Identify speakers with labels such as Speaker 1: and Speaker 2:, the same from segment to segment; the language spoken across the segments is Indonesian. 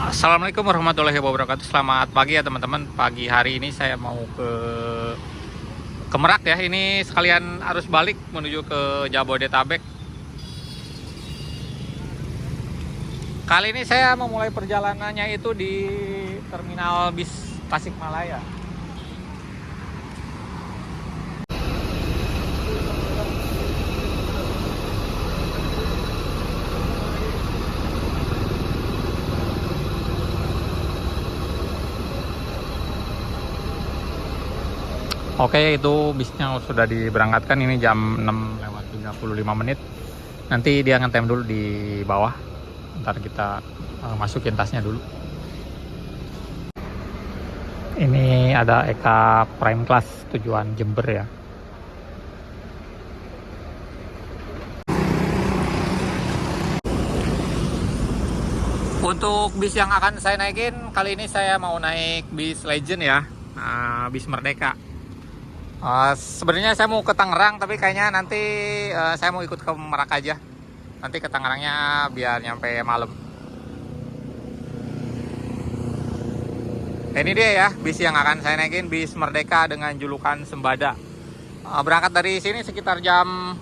Speaker 1: Assalamualaikum warahmatullahi wabarakatuh. Selamat pagi ya teman-teman. Pagi hari ini saya mau ke Merak ya. Ini sekalian arus balik menuju ke Jabodetabek. Kali ini saya memulai perjalanannya itu di terminal bis Tasikmalaya. Oke, itu bisnya sudah diberangkatkan. Ini jam 6:35. Nanti dia ngetem dulu di bawah. Ntar kita masukin tasnya dulu. Ini ada Eka Prime Class tujuan Jember ya. Untuk bis yang akan saya naikin, kali ini saya mau naik bis Legend ya. Bis Merdeka. Sebenarnya saya mau ke Tangerang, tapi kayaknya nanti saya mau ikut ke Merak aja. Nanti ke Tangerangnya biar nyampe malam. Ini dia ya, bis yang akan saya naikin, bis Merdeka dengan julukan Sembada. Berangkat dari sini sekitar jam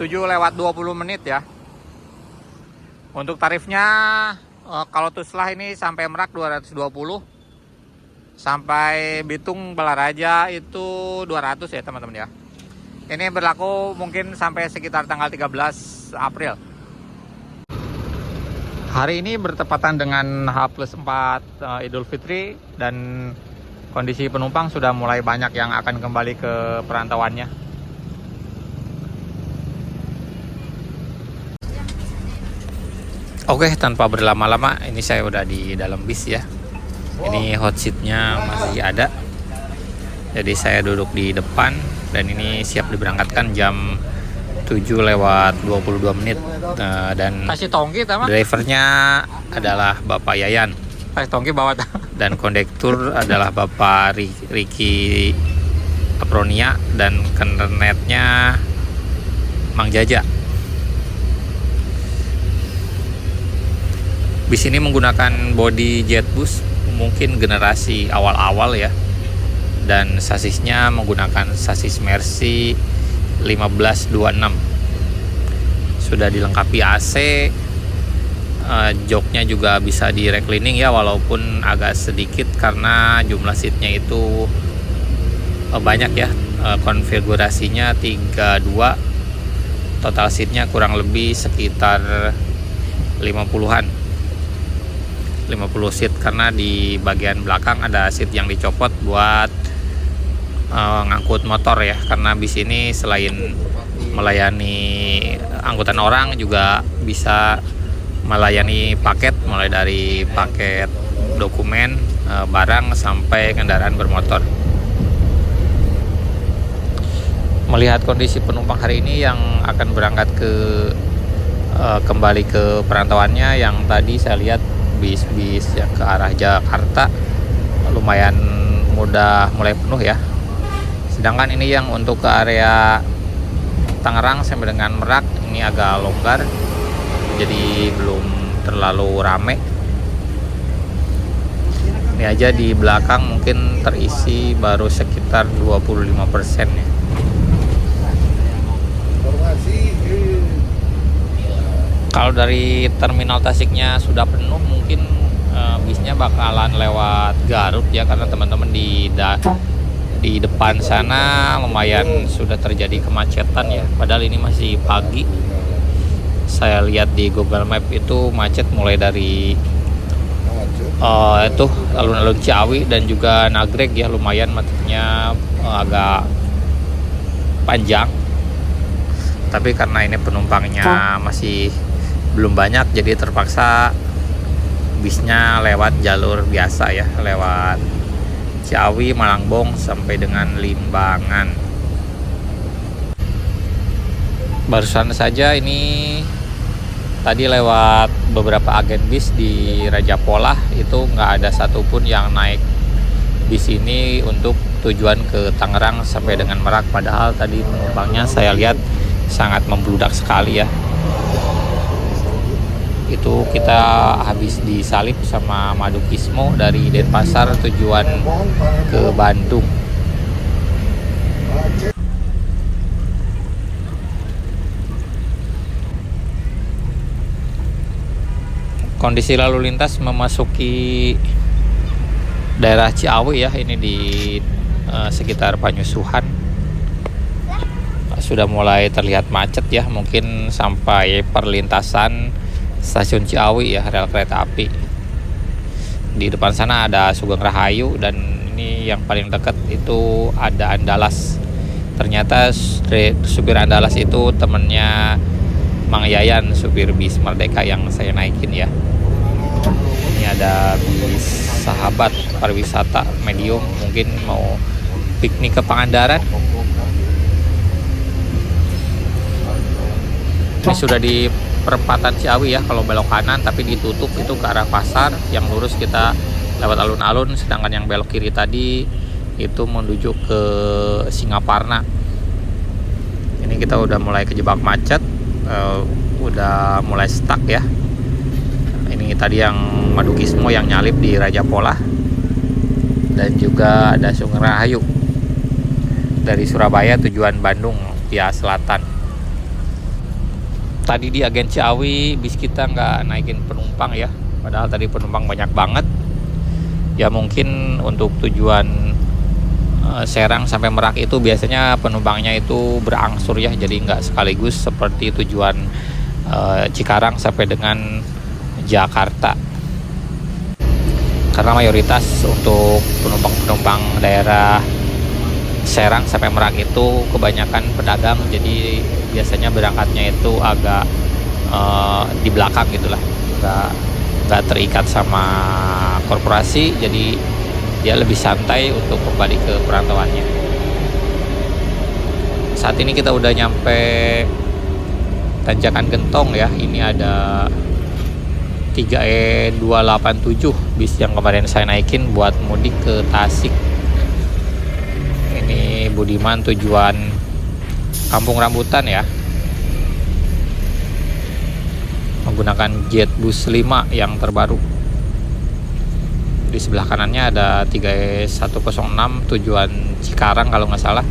Speaker 1: 7:20 ya. Untuk tarifnya, kalau Tuslah ini sampai Merak 220. Sampai Bitung Balaraja itu 200 ya teman-teman ya. Ini berlaku mungkin sampai sekitar tanggal 13 April. Hari ini bertepatan dengan H+4 Idul Fitri dan kondisi penumpang sudah mulai banyak yang akan kembali ke perantauannya. Oke, tanpa berlama-lama ini saya udah di dalam bis ya. Ini hot seatnya masih ada, jadi saya duduk di depan dan ini siap diberangkatkan jam 7:22 dan kasih tongki drivernya adalah Bapak Yayan, kasih tongki bawa dan kondektur adalah Bapak Ricky Apronia dan kernetnya Mang Jaja. Bis ini menggunakan bodi Jetbus mungkin generasi awal-awal ya, dan sasisnya menggunakan sasis Mercy 1526. Sudah dilengkapi AC, joknya juga bisa di reclining ya, walaupun agak sedikit karena jumlah seatnya itu banyak ya. Konfigurasinya 32, total seatnya kurang lebih sekitar 50-an. 50 seat karena di bagian belakang ada seat yang dicopot buat ngangkut motor ya, karena bis ini selain melayani angkutan orang juga bisa melayani paket, mulai dari paket dokumen, barang sampai kendaraan bermotor. Melihat kondisi penumpang hari ini yang akan berangkat kembali ke perantauannya, yang tadi saya lihat bis-bis yang ke arah Jakarta lumayan mulai penuh ya. Sedangkan ini yang untuk ke area Tangerang sampai dengan Merak ini agak longgar, jadi belum terlalu rame. Ini aja di belakang mungkin terisi baru sekitar 25% ya. Kalau dari terminal Tasiknya sudah penuh, mungkin bisnya bakalan lewat Garut ya, karena teman-teman di depan sana lumayan sudah terjadi kemacetan ya. Padahal ini masih pagi. Saya lihat di Google Map itu macet mulai dari itu alun-alun Ciawi dan juga Nagreg ya, lumayan macetnya agak panjang. Tapi karena ini penumpangnya masih belum banyak, jadi terpaksa bisnya lewat jalur biasa ya, lewat Ciawi, Malangbong sampai dengan Limbangan. Barusan saja ini tadi lewat beberapa agen bis di Raja Polah, itu nggak ada satupun yang naik bis ini untuk tujuan ke Tangerang sampai dengan Merak, padahal tadi penumpangnya saya lihat sangat membludak sekali ya. Itu kita habis disalip sama Madukismo dari Denpasar tujuan ke Bandung. Kondisi lalu lintas memasuki daerah Ciawi ya, ini di sekitar Panyusuhan. Sudah mulai terlihat macet ya, mungkin sampai perlintasan stasiun Ciawi ya, rel kereta api. Di depan sana ada Sugeng Rahayu, dan ini yang paling dekat itu ada Andalas. Ternyata supir Andalas itu temennya Mang Yayan, supir bis Merdeka yang saya naikin ya. Ini ada bis sahabat pariwisata medium, mungkin mau piknik ke Pangandaran. Ini sudah di perempatan Ciawi ya, kalau belok kanan tapi ditutup itu ke arah pasar. Yang lurus kita lewat alun-alun, sedangkan yang belok kiri tadi itu menuju ke Singaparna. Ini kita udah mulai kejebak macet, udah mulai stuck ya. Ini tadi yang Madukismo yang nyalip di Raja Polah, dan juga ada Sugeng Rahayu dari Surabaya tujuan Bandung via selatan. Tadi di agen Ciawi bis kita nggak naikin penumpang ya, padahal tadi penumpang banyak banget ya. Mungkin untuk tujuan Serang sampai Merak itu biasanya penumpangnya itu berangsur ya, jadi nggak sekaligus seperti tujuan Cikarang sampai dengan Jakarta. Karena mayoritas untuk penumpang-penumpang daerah Serang sampai Merak itu kebanyakan pedagang, jadi biasanya berangkatnya itu agak di belakang gitulah, nggak terikat sama korporasi, jadi dia lebih santai untuk kembali ke perantauannya. Saat ini kita udah nyampe Tanjakan Gentong ya. Ini ada 3E287 bis yang kemarin saya naikin buat mudik ke Tasik. Ini Budiman tujuan Kampung Rambutan ya, menggunakan Jetbus 5 yang terbaru. Di sebelah kanannya ada 3E106 tujuan Cikarang kalau nggak salah.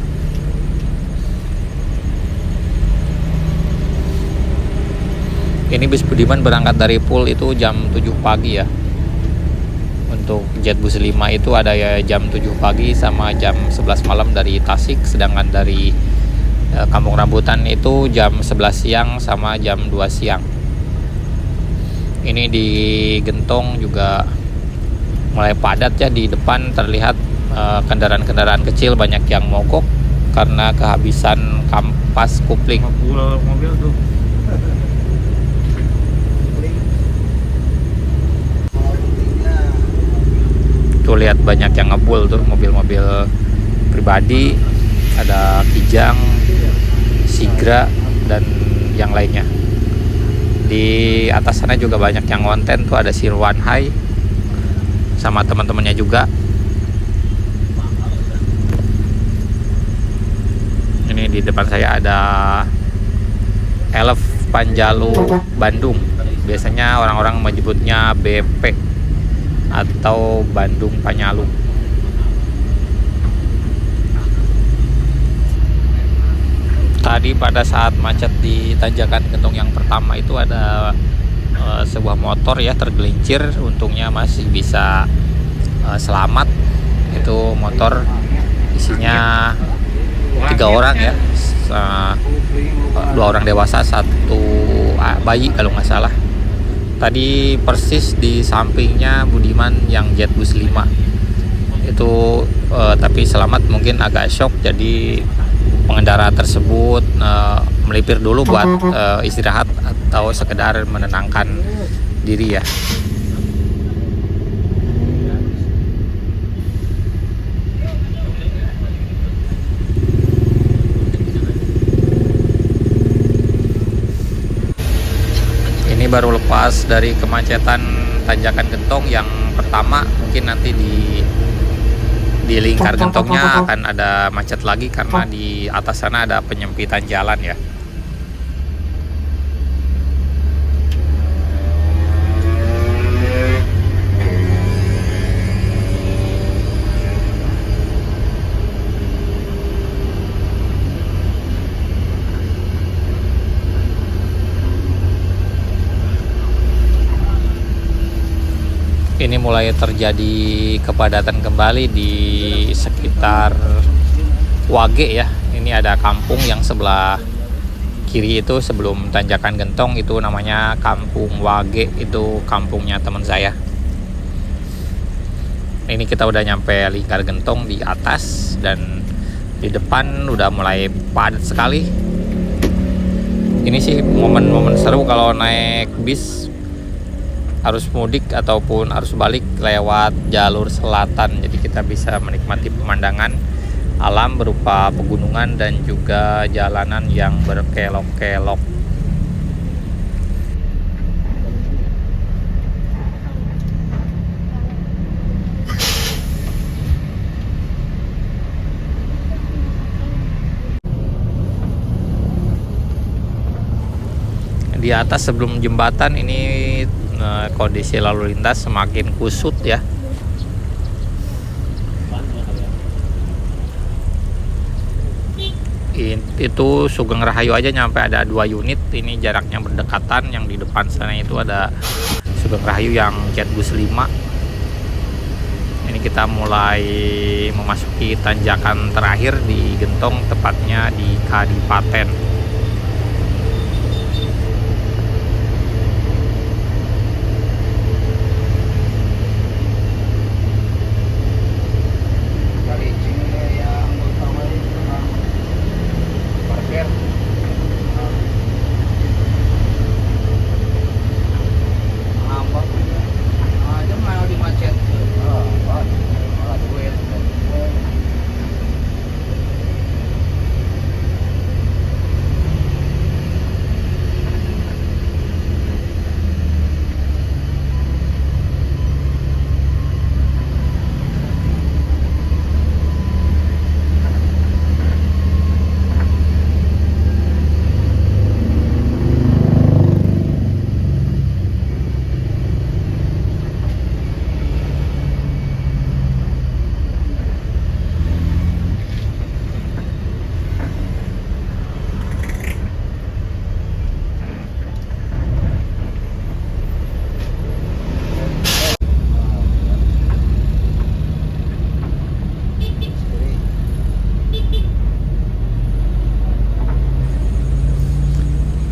Speaker 1: Ini bis Budiman berangkat dari Pool itu jam 7 pagi ya. Untuk Jetbus 5 itu ada ya jam 7 pagi sama jam 11 malam dari Tasik. Sedangkan dari Kampung Rambutan itu jam 11 siang sama jam 2 siang. Ini di Gentong juga mulai padat ya. Di depan terlihat kendaraan-kendaraan kecil banyak yang mogok karena kehabisan kampas kupling. Mobil tuh. Tuh lihat banyak yang ngebul tuh, mobil-mobil pribadi, ada Kijang, Sigra, dan yang lainnya. Di atas sana juga banyak yang ngonten tuh, ada Silwan Hai sama teman-temannya juga. Ini di depan saya ada Elf Panjalu Bandung. Biasanya orang-orang menyebutnya BP atau Bandung Panyalu. Tadi pada saat macet di Tanjakan Gentong yang pertama itu ada sebuah motor ya tergelincir, untungnya masih bisa selamat. Itu motor isinya 3 orang ya, 2 orang dewasa, 1 bayi kalau nggak salah. Tadi persis di sampingnya Budiman yang Jetbus 5 itu, tapi selamat, mungkin agak shock, jadi pengendara tersebut melipir dulu buat istirahat atau sekedar menenangkan diri ya. Ini baru lepas dari kemacetan Tanjakan Gentong yang pertama. Mungkin nanti di lingkar Gentongnya akan ada macet lagi karena di atas sana ada penyempitan jalan ya. Ini mulai terjadi kepadatan kembali di sekitar Wage ya. Ini ada kampung yang sebelah kiri itu sebelum tanjakan Gentong, itu namanya Kampung Wage, itu kampungnya teman saya. Ini kita udah nyampe Lingkar Gentong di atas, dan di depan udah mulai padat sekali. Ini sih momen-momen seru kalau naik bis arus mudik ataupun arus balik lewat jalur selatan. Jadi kita bisa menikmati pemandangan alam berupa pegunungan dan juga jalanan yang berkelok-kelok. Di atas sebelum jembatan ini kondisi lalu lintas semakin kusut ya. Itu Sugeng Rahayu aja nyampe ada 2 unit, ini jaraknya berdekatan. Yang di depan sana itu ada Sugeng Rahayu yang Jet Bus 5. Ini kita mulai memasuki tanjakan terakhir di Gentong, tepatnya di Kadipaten.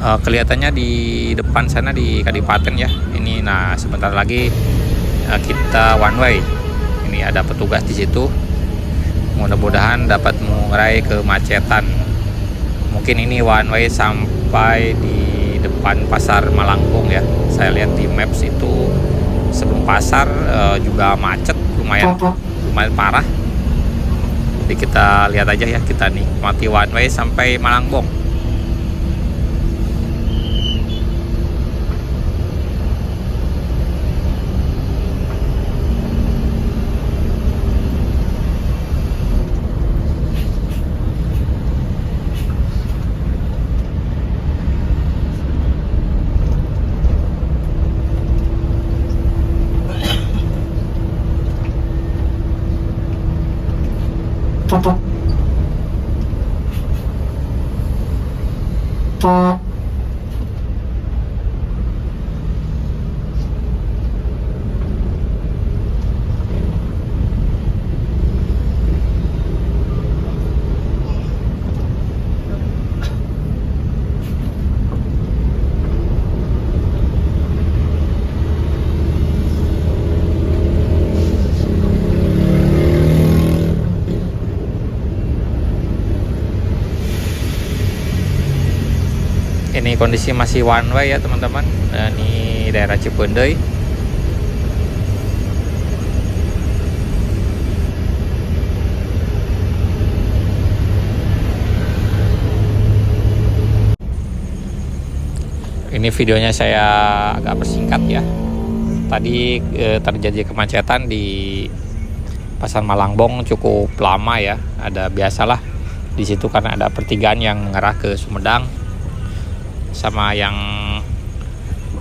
Speaker 1: Kelihatannya di depan sana di Kadipaten ya. Ini nah sebentar lagi kita one way. Ini ada petugas di situ. Mudah-mudahan dapat mengurai kemacetan. Mungkin ini one way sampai di depan Pasar Malangbong ya. Saya lihat di Maps itu sebelum pasar juga macet, lumayan parah. Jadi kita lihat aja ya, kita nikmati one way sampai Malangbong. Ini kondisi masih one way ya teman-teman. Ini daerah Cipeundeuy. Ini videonya saya agak persingkat ya. Tadi terjadi kemacetan di Pasar Malangbong cukup lama ya. Ada biasalah di situ karena ada pertigaan yang mengarah ke Sumedang, sama yang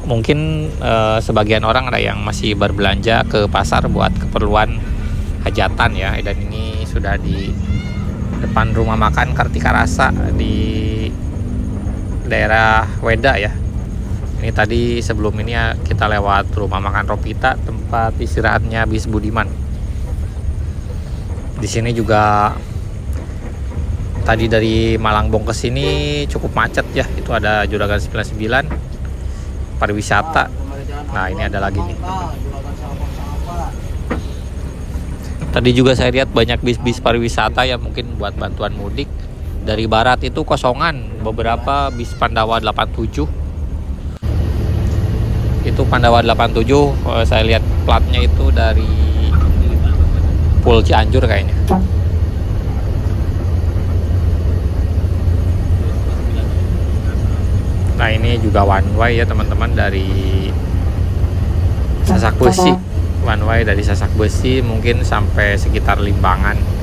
Speaker 1: mungkin sebagian orang ada yang masih berbelanja ke pasar buat keperluan hajatan ya. Dan ini sudah di depan rumah makan Kartika Rasa di daerah Weda ya. Ini tadi sebelum ini ya kita lewat rumah makan Ropita, tempat istirahatnya bis Budiman. Di sini juga tadi dari Malangbong ke sini cukup macet ya. Itu ada Juragan 99 pariwisata. Nah, ini ada lagi nih. Tadi juga saya lihat banyak bis-bis pariwisata yang mungkin buat bantuan mudik. Dari barat itu kosongan, beberapa bis Pandawa 87. Itu Pandawa 87, saya lihat platnya itu dari Pul Cianjur kayaknya. Nah, ini juga one way ya teman-teman, dari Sasak Besi. One way dari Sasak Besi mungkin sampai sekitar Limbangan.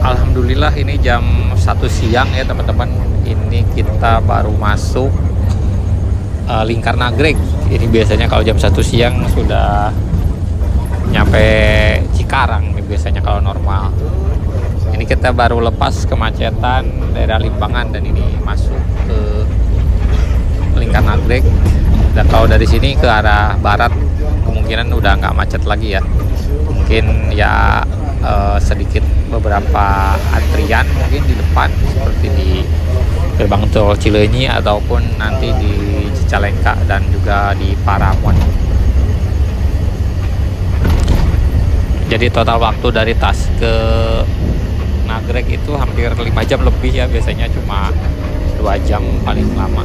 Speaker 1: Alhamdulillah ini jam 1 siang ya teman-teman. Ini kita baru masuk Lingkar Nagreg. Ini biasanya kalau jam 1 siang sudah nyampe Cikarang nih biasanya kalau normal. Ini kita baru lepas kemacetan daerah Limbangan dan ini masuk ke Lingkar Nagrek. Dan kalau dari sini ke arah barat kemungkinan udah nggak macet lagi ya. Mungkin ya sedikit beberapa antrian mungkin di depan seperti di gerbang tol Cileunyi ataupun nanti di Cicalengka dan juga di Paramon. Jadi total waktu dari Tas ke Nagrek itu hampir 5 jam lebih ya, biasanya cuma 2 jam paling lama.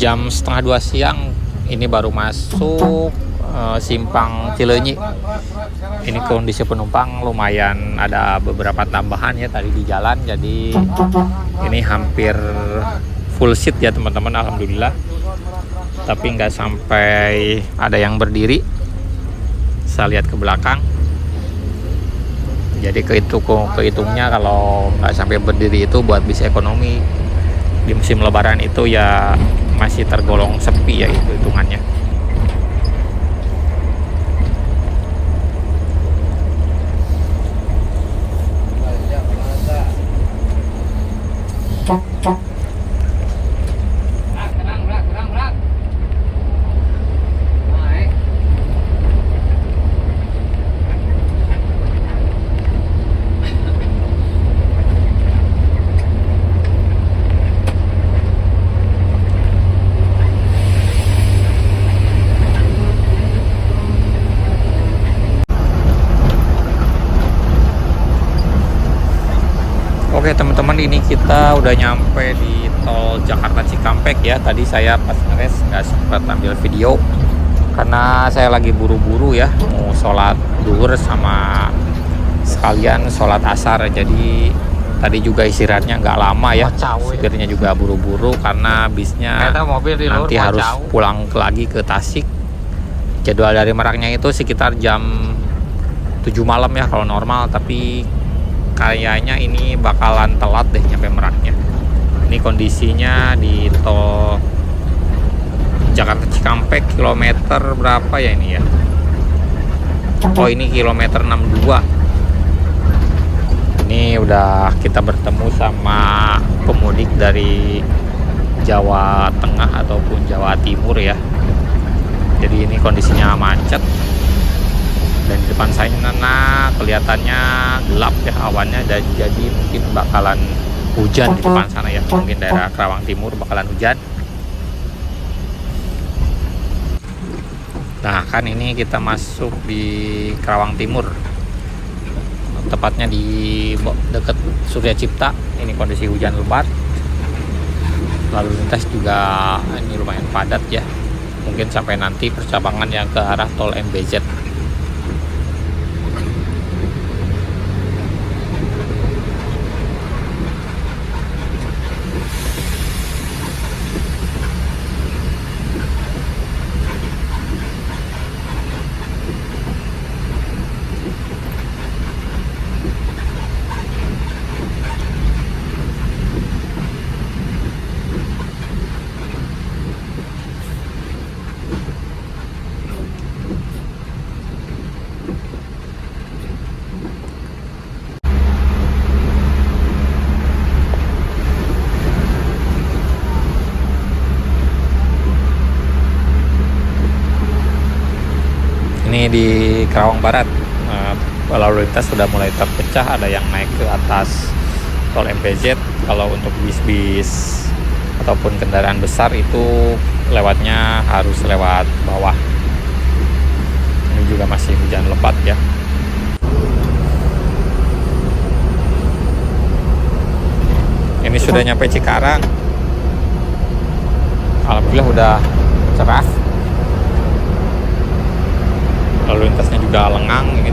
Speaker 1: Jam setengah 2 siang ini baru masuk simpang Cileunyi. Ini kondisi penumpang lumayan ada beberapa tambahan ya tadi di jalan, jadi ini hampir full seat ya teman-teman, alhamdulillah. Tapi nggak sampai ada yang berdiri. Saya lihat ke belakang, jadi kehitungnya kalau nggak sampai berdiri itu buat bis ekonomi di musim lebaran itu ya masih tergolong sepi ya itu hitungannya. Oke teman-teman, ini kita udah nyampe di tol Jakarta Cikampek ya. Tadi saya pas ngeres nggak sempat ambil video karena saya lagi buru-buru ya, mau sholat duhur sama sekalian sholat asar. Jadi tadi juga istirahatnya nggak lama ya, supirnya juga buru-buru karena bisnya nanti harus pulang lagi ke Tasik. Jadwal dari Meraknya itu sekitar jam 7 malam ya kalau normal, tapi kayaknya ini bakalan telat deh nyampe Meraknya. Ini kondisinya di tol Jakarta Cikampek kilometer berapa ya ini ya? Oh ini kilometer 62. Ini Ini udah kita bertemu sama pemudik dari Jawa Tengah ataupun Jawa Timur ya. Jadi ini kondisinya macet, dan di depan sana kelihatannya gelap ya awannya, dan jadi mungkin bakalan hujan di depan sana ya. Mungkin daerah Karawang Timur bakalan hujan. Nah kan ini kita masuk di Karawang Timur, tepatnya di dekat Surya Cipta. Ini kondisi hujan lebat, lalu lintas juga ini lumayan padat ya, mungkin sampai nanti percabangan yang ke arah tol MBZ. Ini di Karawang Barat, lalu lintas sudah mulai terpecah, ada yang naik ke atas tol MPZ. Kalau untuk bis-bis ataupun kendaraan besar itu lewatnya harus lewat bawah. Ini juga masih hujan lebat ya. Ini sudah nyampe Cikarang, alhamdulillah udah cerah, lalu lintasnya juga lengang ini,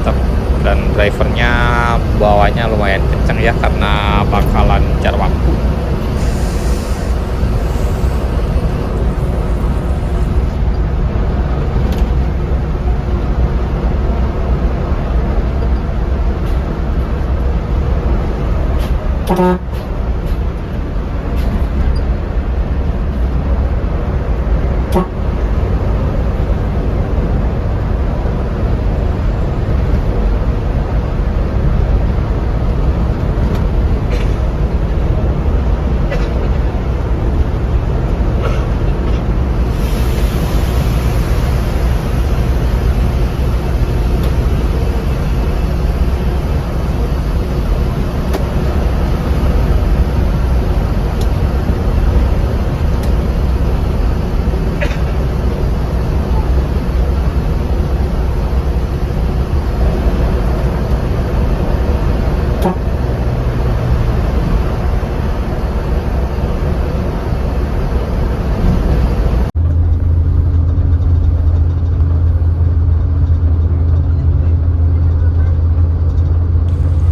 Speaker 1: dan drivernya bawanya lumayan kenceng ya karena bakalan ngejar waktu.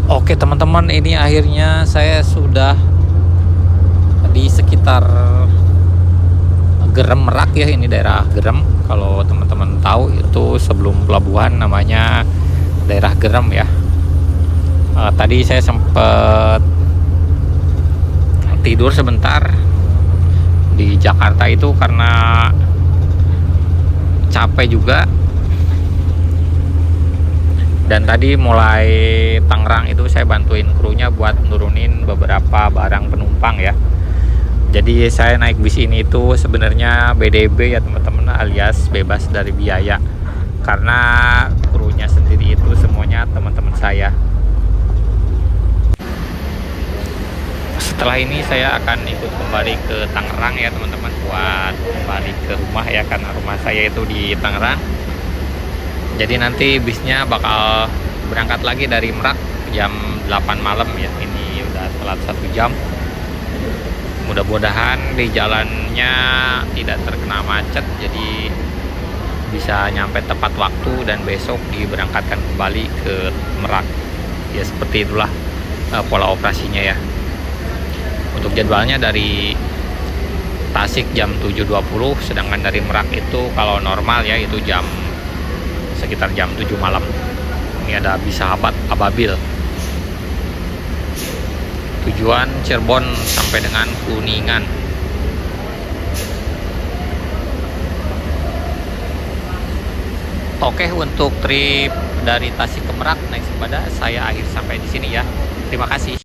Speaker 1: Oke teman-teman, ini akhirnya saya sudah di sekitar Gerem Merak ya. Ini daerah Gerem, kalau teman-teman tahu itu sebelum pelabuhan namanya daerah Gerem ya. Tadi saya sempat tidur sebentar di Jakarta itu karena capek juga. Dan tadi mulai Tangerang itu saya bantuin krunya buat nurunin beberapa barang penumpang ya. Jadi saya naik bis ini itu sebenarnya BDB ya teman-teman, alias bebas dari biaya, karena krunya sendiri itu semuanya teman-teman saya. Setelah ini saya akan ikut kembali ke Tangerang ya teman-teman, buat kembali ke rumah ya, karena rumah saya itu di Tangerang. Jadi nanti bisnya bakal berangkat lagi dari Merak jam 8 malam ya. Ini udah telat 1 jam. Mudah-mudahan di jalannya tidak terkena macet, jadi bisa nyampe tepat waktu dan besok diberangkatkan kembali ke Merak. Ya seperti itulah pola operasinya ya. Untuk jadwalnya dari Tasik jam 7.20, sedangkan dari Merak itu kalau normal ya itu sekitar jam 7 malam. Ini ada bis Sahabat Ababil, tujuan Cirebon sampai dengan Kuningan. Oke, untuk trip dari Tasik ke Merak naik sepeda saya akhir sampai di sini ya. Terima kasih.